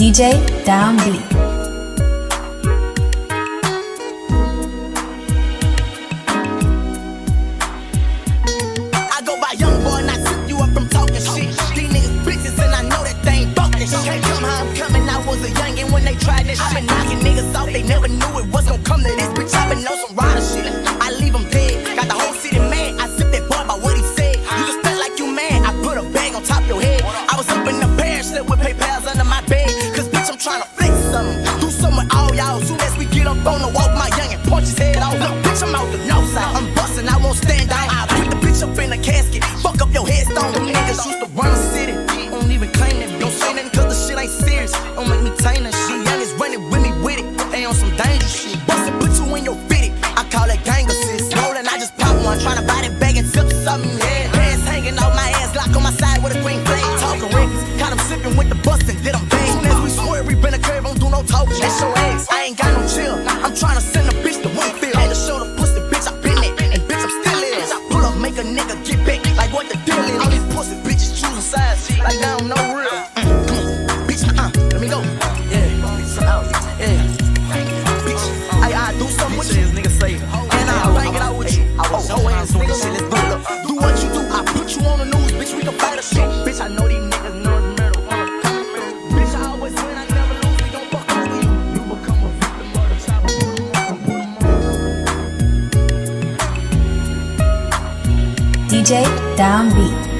DJ Downbeat. I go by young boy and I tip you up from talking shit. These niggas bitches and I know that they ain't fucking shit. Can't come how I'm coming, I was a youngin' when they tried this shit. I been knocking niggas off, they never knew it was gon' come to this. Bitch, I been on some rider shit. I leave them dead, got the whole city mad. I sip that boy by what he said. You just felt like you mad, I put a bag on top your head. I was up in the pair, slept with PayPals under my bed. Cause bitch, I'm tryna flex something. Do something with all y'all. Soon as we get up on the walk, my youngin' punch his head off. Look, bitch, I'm out the north side. I'm bustin', I won't stand down. I put the bitch up in the casket, fuck up your headstone. Them niggas used to run the city, don't even claim that. Don't say nothing cause the shit ain't serious. Don't make me tame that shit. Youngins running with me with it, they on some dangerous shit. Bustin', put you in your fitted, I call that gang assist. Rollin', I just pop one, tryna buy that bag and tip something, yeah. Pants hanging off my ass, lock on my side with a green flag. Talking records, got 'em sippin' with the bustin', did 'em bang. Soon as we swear, we been a curve, don't do no talking. That's your ass, I ain't got no chill. I'm tryna send a bitch to one field. Had to show the pussy, bitch, I been it, and bitch, I'm still in. I pull up, make a nigga get back, like what the deal is. All these pussy bitches choosing sides, like they don't know real. Come on, bitch, let me go. Yeah, yeah, bitch, I do something with you. Nigga say, and I'll bang it out with you. Your ass nigga, shit, let's roll up. Do what you do, I put you on the news, bitch, we can fight a shit. Bitch, I know these niggas know it's marijuana coming through. Bitch, I always win, I never lose, we gon' fuck over you. You become a victim of the chopper, put 'em on. DJ Downbeat.